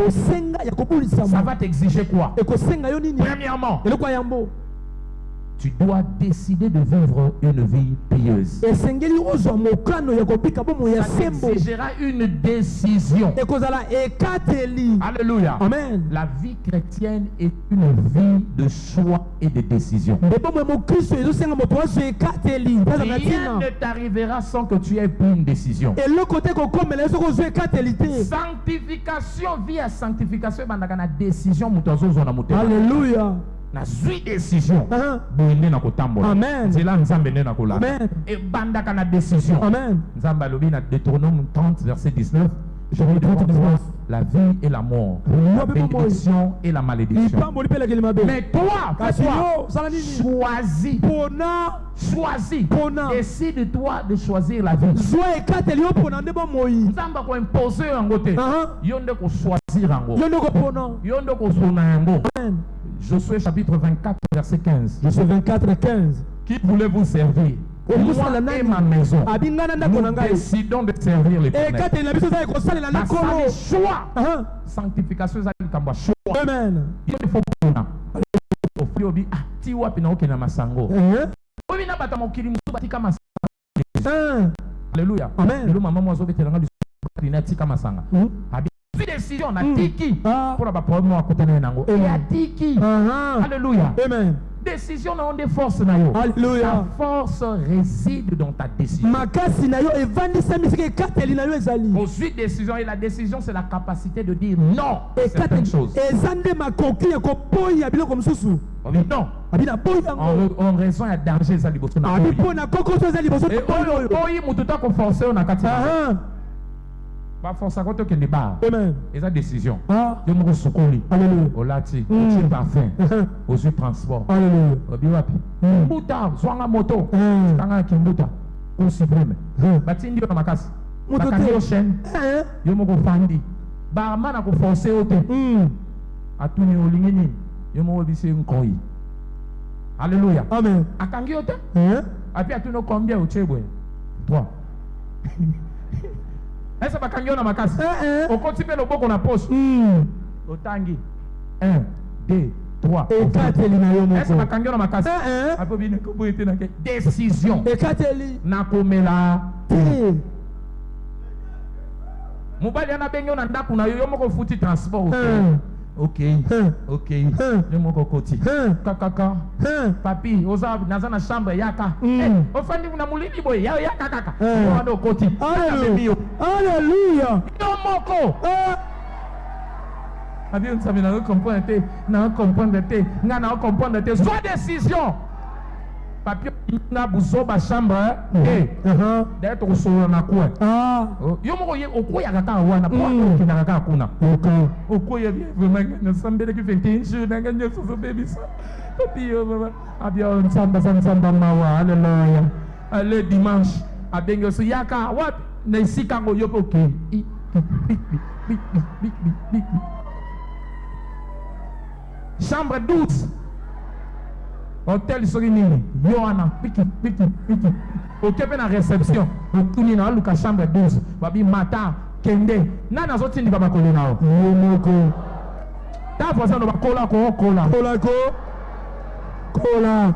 Ça va t'exiger quoi? Premièrement, tu dois décider de vivre une vie pieuse. Ça exigera une décision. Alléluia. Amen. La vie chrétienne est une vie de choix et de décision. Rien ne t'arrivera sans que tu aies pris une décision. Sanctification, vie à sanctification, décision. Alléluia. Na zui décision. Boinde na kotambola. Amen. C'est là nzambe na kola. Amen. Et bandaka na décision. Amen. Nzamba lobi na Deutéronome 30 verset 19. La vie et la mort, la bénédiction et la malédiction. Mais toi, choisis. Décide-toi de choisir la vie. Nzamba ko imposer en côté. Yonde ko choisir en go. Yonde ko sona en go. Josué chapitre 24 verset 15. Josué 24 15. Qui voulez-vous servir? Moi et ma maison, nous décidons de servir l'Éternel. Choix. Sanctification, c'est un choix. Amen. Il faut Alléluia. Amen. Décision na tiki pour la problème à côté na nango et a tiki. Alléluia. Amen. Décision n'a des forces na yo. Alléluia. Ta force réside dans ta décision. Makasi na yo evandisa misike kateli na yo ezali. Ensuite, décision, et la décision, c'est la capacité de dire non à certaines choses. Ezande makoki ya kopoya biloko mosusu. On dit non. Abina boya ngo. En raison il y a danger ça liboso na. Abi pona kokoto ezali liboso. Et oyi mututa ko forcer on a kati. Ba forcer ko to kende ba. Amen. Et sa décision. Ah. Yo mo ko sokoli. Alléluia. Olati, tu parfum. Au transport. Alléluia. Obi wapi. Mbuta, zwanga moto. Tanga kimbuta. Ko supreme. Batindi na makasi. Bakandi yo chaîne. Yo mo ko fandi. Ba mana ko forcer ote. Atuni olingi ni. Yo mo bise nkoi. Alléluia. Amen. Akangi ote. Api atuni combien au chebwe? 3. Est-ce que bakangi na makasi? Au continue le boko na poche. Otangi. 1, 2, 3. Ekateli na yo moko. Est-ce que bakangi na makasi? Apo bine ko boyete na ke décision. Ekateli. Na komela. Mobali ana benyo na ndaku na yo moko futi transport. Ok. Ok. Yo moko koti. Kakaka. Papi, oza naza na chambre yaka. Ofandi na mulini boy, yaka kaka. Ndo koti. Alléluia. Alléluia. Yo moko. Abi on sabe na comprendre, na comprendre te, na comprendre te. Soit décision. Papi na buso ba chambre d'être au sol na quoi. Yo moko ye okoya kaka wana po kina kaka kuna. Okoya vraiment na sambele ki 21 jours na nganya so baby ça. Papi yo baba abia on samba mawa haleluya. Allez dimanche abengo so yaka what na isika ngo yo okay. Chambre 12. Hôtel Sorinini, Yohana, piki. Ok, na réception. Tuni na luka chambre 12. Babi mata, kende. Nana zoti ni baba kolona o. Yomoko. Ta voisin no ba kola.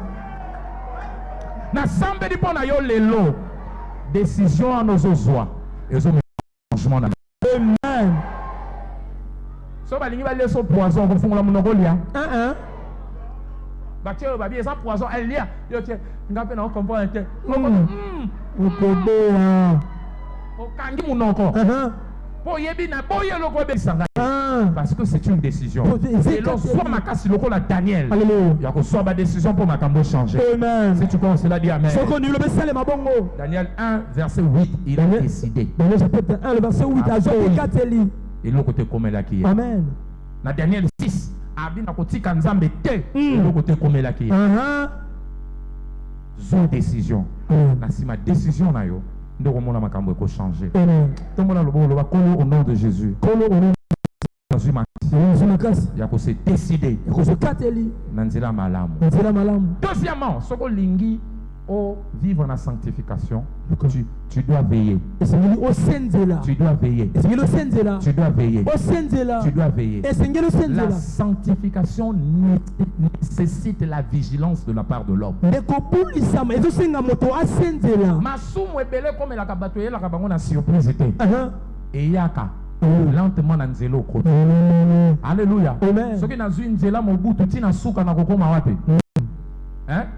Na sambe di pona yo lelo. Décision à nos ozoa. Ezo changement na. Amen. So ba lingi ba leso poison ko fungola monogolia. Bachelor babi esa poison elle lia yo tie ngape na comprendre que okoboya okangi munoko po yebi na boye loko be sanga parce que c'est une décision et l'on soit makasi loko la Daniel alléluia ya ko soit ba décision pour makambo changer amen si tu penses cela dit amen soko ni le besale mabongo Daniel 1 verset 8 il a décidé Daniel chapitre 1 le verset 8 a Job kateli et loko te komela ki amen na Daniel 6 abina kotika nzambe te loko te komela ki zo décision na sima décision na yo ndeko mona makambo ko changer tombola lobo loba kolo au nom de Jésus kolo au nom de Jésus ya ko se décider ya ko se kateli na nzela malamu deuxièmement soko lingi o vivre na sanctification tu dois veiller tu dois veiller tu dois veiller la sanctification nécessite la vigilance de la part de l'homme masumu ebele comme la kabato la kabango na surprise te et yaka lentement na nzela okoti alléluia soki nazwi nzela mobutu tina suka na kokoma wapi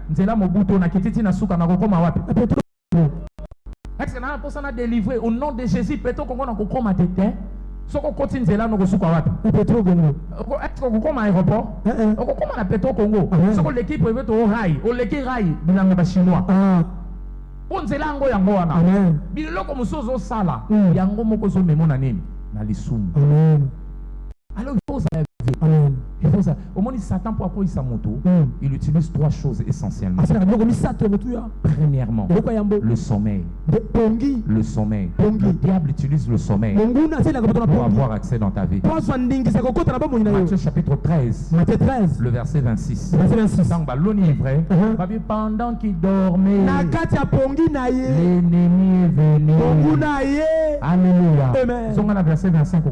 nzela mobutu na kititi na suka na kokoma wapi est-ce que na posa na délivrer au nom de Jésus peto kongo na kokoma tete soko koti nzela no kosuka wapi petro kongo est-ce que kokoma aéroport kokoma na petro kongo soko l'équipe peut to rai o leki rai bilanga ba chinois po nzela ngo yango wana biloko musozo sala yango moko zo memona nini na lisumu alors il faut ça il faut ça au moins Satan pour appuyer sa moto il utilise 3 choses essentiellement premièrement le sommeil le diable utilise le sommeil pour avoir accès dans ta vie Matthieu chapitre 13 le verset 26 pendant qu'il dormait l'ennemi est venu alléluia verset 25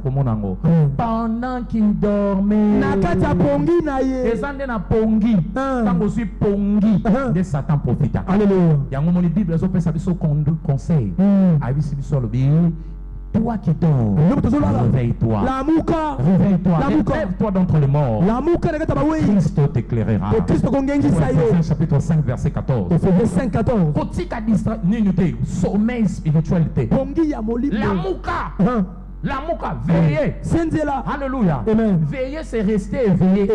pendant qu'il dormait ezande na pongi tango suis pongi de Satan profita alléluia yango moni bible zo pesa biso conseil abisi biso lobi Toi qui dors, réveille-toi. Réveille-toi. Lève-toi d'entre les morts. Christ t'éclairera. Ephésiens chapitre 5, verset 14. Sommeil spiritualité. Lamuka, veiller. Alléluia. Veiller, c'est rester éveillé.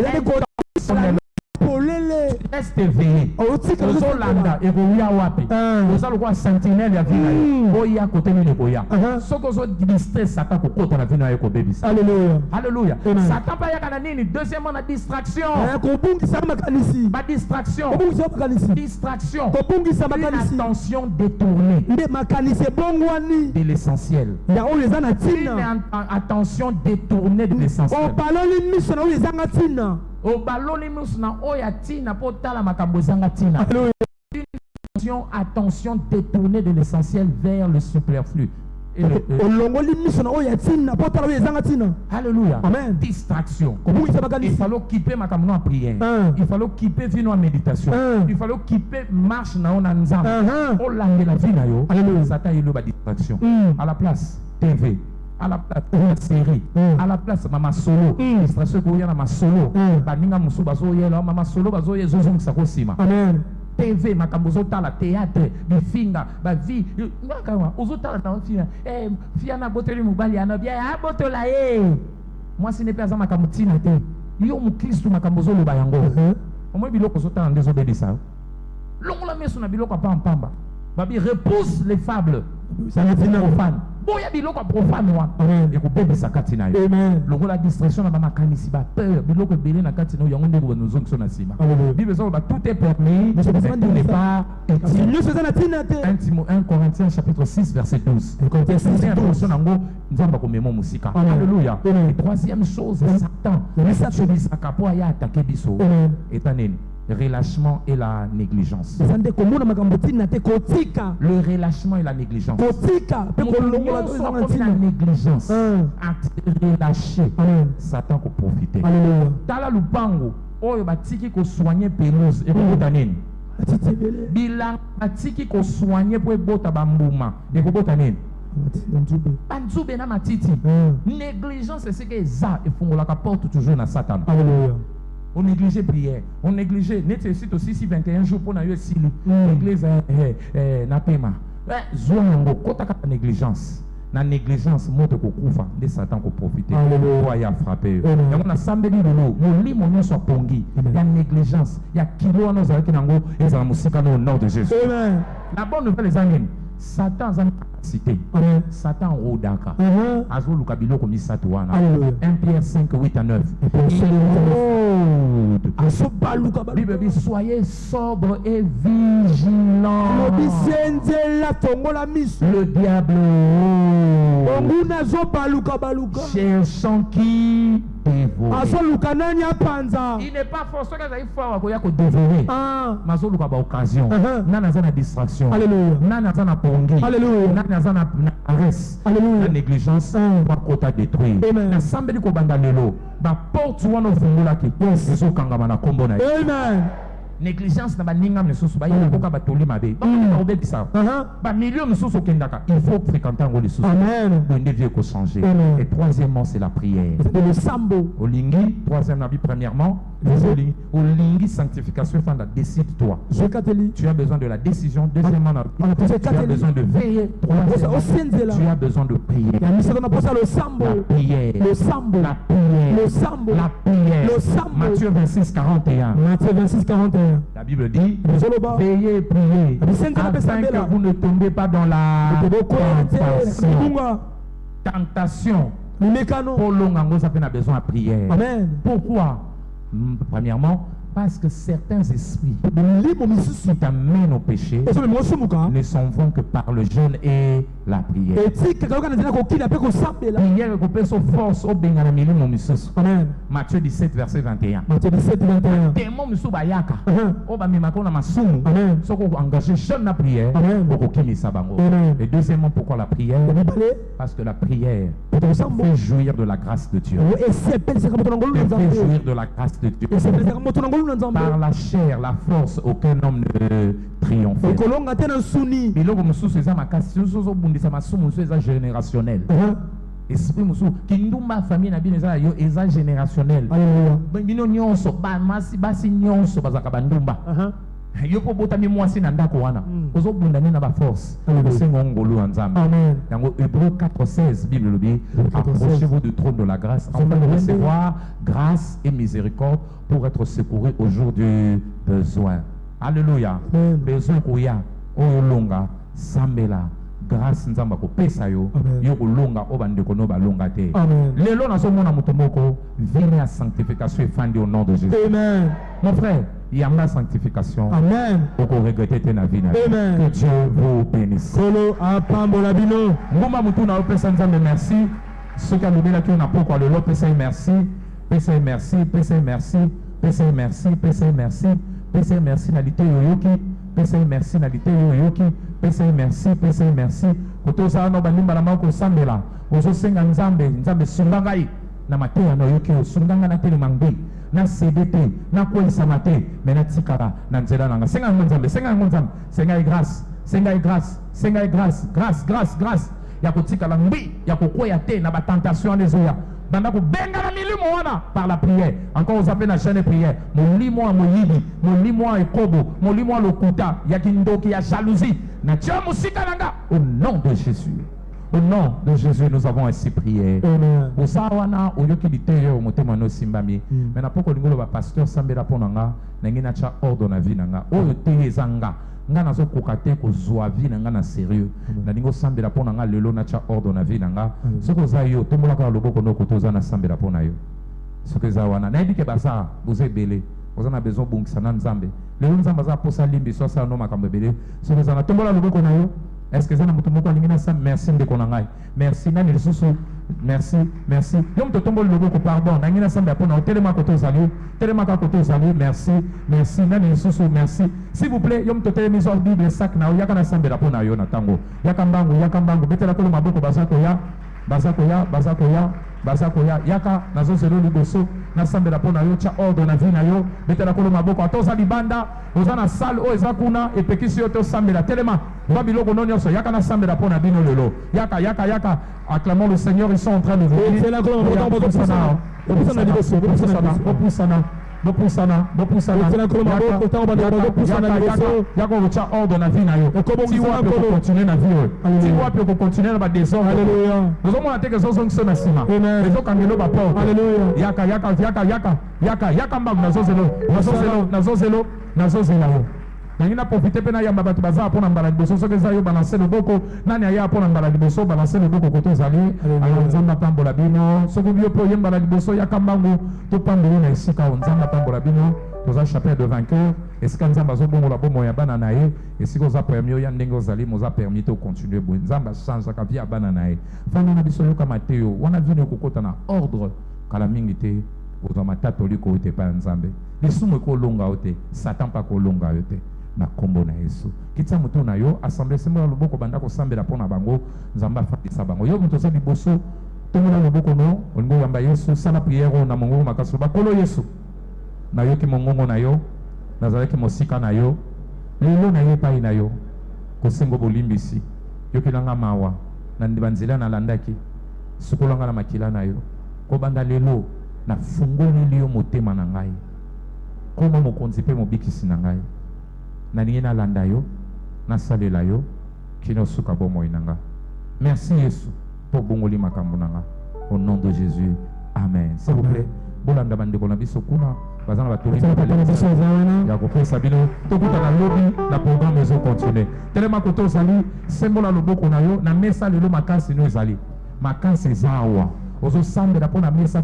Reste éveillé. Ozolanda ekoya wapi. Oza lokwa sentinelle ya vina yo. Oya kote ni boya. Soko zo distress Satan ko kota na vina yo ko bebisa. Alléluia. Alléluia. Satan pa ya kana nini? Deuxièmement na distraction. Ba distraction. Distraction. Une attention détournée de l'essentiel. Une attention détournée de l'essentiel. Attention détournée de l'essentiel vers le superflu. Alléluia. Amen. Distraction. Il fallait occuper ma caméra en prière. Il fallait occuper vino en méditation. Il fallait occuper marche na on anzam. On l'a la vie na yo. Satan il a distraction. À la place TV. À la place série, à la place mama solo, distraction ko yana ma solo, baninga musu bazo yela mama solo bazo yezo sako sima. Amen. TV makambozo tala théâtre, bifinga, ba vie, ngaka ozo tala na fia. Fiana boteli mubali ana bien abotola Moi ce n'est pas ça makamutina te. Yo mu Kristo makambozo lo bayango. Omo biloko zo tala désobéissance. Longola meso na biloko pa mpamba. Babi repousse les fables. Ça veut dire profane. Boya biloko profane wa. Et ko bébé sakati na yo. Amen. Longo la distraction na ba kanisi ba peur biloko belé na kati na yo yango ndeko nous onko na sima. Bible ça ba tout est permis, mais tout n'est pas utile. 1 Corinthiens chapitre 6 verset 12. Alléluia. Et troisième chose, Satan. Satan po ya attaquer biso. Etaneni. Relâchement et la négligence. Le relâchement et la négligence. La négligence. Relâché. Satan ko profiter. Tala lupango. Oyo batiki ko soigner pelouse et ko tanene. Bilan batiki ko soigner pour bota bambuma et ko botanene. Banzube na matiti. Négligence c'est ce que ça et fongola ka porte toujours na Satan. Alléluia. On négligeait prière, on négligeait, nécessite aussi 21 jours pour n'aller ici, l'église n'a pas mal. Zouango, kota ka négligence. Na négligence, monte ko kufa, de Satan ko profiter. Pour y a frapper. Donc on a sambeli lolo, mon lit mon soit pongi. Il y a négligence, il y a kilo nos avec nango et ça musika au nom de Jésus. Amen. La bonne nouvelle les amis. Satan a une capacité. Satan rodaka. Azo lukabilo comme Satuana. 1 Pierre 5, 8 à 9. Bible dit soyez sobre et vigilants. Le diable cherchant qui dévorer. Il n'est pas forcé que dévorer. Mazo luka ba occasion. Nana zana distraction. Nana zana pongi. Nana zana arrest. La négligence va kota détruire. Na sambeli ko banda lelo. Ba porte wana fungula ki. Yesu kangama na kombo na. Amen. Négligence na baninga misusu ba yela boka batoli mabe. Ba obedisa. Ba milieu misusu kendaka. Il faut fréquenter ngo lisusu. Amen. Le Dieu ko changer. Et troisièmement c'est la prière. C'est le sambo. Olingi, troisième nabi premièrement, Olingi sanctification fanda décide-toi. Tu as besoin de la décision. Deuxièmement, tu as besoin de veiller. Troisièmement, tu as besoin de prier. La prière. Le sambo. La prière. Le sambo. La prière. Le sambo. Matthieu 26, 41. Matthieu 26, 41. La Bible dit veillez et priez afin que vous ne tombez pas dans la tentation. Pour l'ongango, ça fait a besoin de prière. Amen. Pourquoi? Premièrement, parce que certains esprits qui t'amènent au péché ne s'en vont que par le jeûne et la prière. Prière est force au Matthieu 17 verset 21. Matthieu 17 21. Démon musu bayaka. O ba mimako na masumu. Soko engagé jeune la prière. Et deuxièmement, pourquoi la prière? Parce que la prière fait jouir de la grâce de Dieu. Fait jouir de la grâce de Dieu. Par la chair, la force, aucun homme ne triomphelle. okolonga te na nsuni. Biloko mosusu eza makasi mosusu ozobundisa masumu mosusu eza générationnel. Esprit mosusu kindumba famille na bino eza yo eza générationnel. Alléluia. Bino nyonso basi nyonso bazaka bandumba. Yo po botami mwasi na ndako wana ozobunda na ba force osengo ngolu nzambe. Amen. Yango Hébreux 4:16 Bible le dit, approchez-vous du trône de la grâce afin de recevoir grâce et miséricorde pour être secouru au jour du besoin. Alléluia. Besoin koya oyo longa sambela grâce nzamba ko pesa yo yo kolonga obandeko no balonga te. Lelo na so mona muto moko venez à sanctification et fandi au nom de Jésus. Amen. Mon frère, il y a ma sanctification. Amen. Pour regretter tes navires. Amen. Que Dieu vous bénisse. Kolo apambola bino. Ngoma mutu na opesa nzambe merci. Ce qui a levé la qui on a pourquoi le lot pesa merci. Pesa merci, pesa merci, pesa merci, pesa merci, pesa merci na lité yoyoki. Pesa merci na lité yoyoki. Pesa merci, pesa merci. Koto sa no banimba na mako sambela. Ozo senga nzambe, nzambe sundangai na mateya no yoki sundanga na tele mangbi. Na CDT, na kwelisa mate, mais na tikara, na nzela nanga. Senga nzambe, senga grâce, senga grâce, senga grâce, grâce. Ya kotika la mbi, ya kokoya te na ba tentation les oya. Banda ko benga na milimo wana par la prière. Encore aux appels na chaîne prière. Molimo a moyibi, molimo a ekobo, molimo a lokuta, ya kindoki ya jalousie. Na tia musika nanga au nom de Jésus. Au nom de Jésus, nous avons ainsi prié. Amen. Osawana oyokilite yo motema no simbami. Mais na poko lingolo ba pasteur sambela ponanga, nangina cha ordre na vie nanga. Oyo te ezanga. Nga nazo kokate ko zwa vie nanga na sérieux. Na lingo sambela ponanga lelo na cha ordre na vie nanga. Soko za yo tombola ka loboko no kotoza na sambela pona yo. Soko za wana na ndike basa boze bele. Ozana besoin bongisa na nzambe. Lelo nzamba za posa limbi so sa no makambe bele. Soko za na tombola loboko na yo. Est-ce que ça n'a pas été fait? Merci de konangai. Merci nani le soso. Merci. Yom to tombo le logo pardon. Nani na samba pona telema koto salut. Telema koto salut. Merci. Nani le soso merci. S'il vous plaît, yom to telemi zo Bible sac na yaka na samba pona yo na tango. Yakambangu. Betela ko maboko bazakoya yaka nazo zelo liboso na sambela pona yo cha ordre na vie na yo betela ko maboko atoza libanda ozana salle o ezakuna epekisi yo to sambela telema ba biloko non nyonso yaka na sambela pona bino lelo yaka acclamons le Seigneur, ils sont en train de venir. C'est la gloire Bopusana. Yako cha ordre na vie na yo. Ti wapi ko continuer na vie. Ti wapi ko continuer na ba désordre. Alléluia. Nous avons attaqué que sont na sima. Les autres kangelo ba porte. Alléluia. Yaka mbagu nazo zelo. Nangina profiter pena ya mbabatu baza pona mbala liboso soke za yo balancer le boko nani aya pona mbala liboso balancer le boko koto zali ala nzamba pambola bino soko bio po yemba la liboso ya kambangu to pambeli na esika nzamba pambola bino toza chapelle de vainqueur esika nzamba zo bongo la bomo ya bana na ye esika za permis ya ndenge zali moza permis to continuer bo nzamba change ka via bana na ye fana na biso yo ka Mateo wana vino kokota na ordre kala mingi te oza matato liko ute pa nzambe lisumu ko longa ote satan pa ko longa ote na kombo na Yesu kitsa mutu na yo assemblée sembo loboko banda ko sambela pona bango nzamba fatisa bango yo mutu se liboso tomola loboko no olingo yamba Yesu sana prière na mongo makaso bakolo Yesu na yo ki mongongo na yo nazalaki mosika na yo lelo na ye pai na yo ko sengo bolimbisi yo kilanga mawa na ndibanzela na landaki sukolanga na makila na yo ko banda lelo na fungoli liyo motema na ngai koma mokonzi pe mobikisi na ngai na ningina landa yo na salela yo kino suka bomo inanga. Merci Yesu pour bongoli makambo nanga au nom de Jésus. Amen. S'il vous plaît, bolanda bandeko na biso kuna bazana batoli ya kopesa bino tokuta na lobby na programme ezo continuer. Telema koto zali sembola loboko na yo na mesa lelo makasi no ezali. Makasi zawa. Ozo sambela pona mesa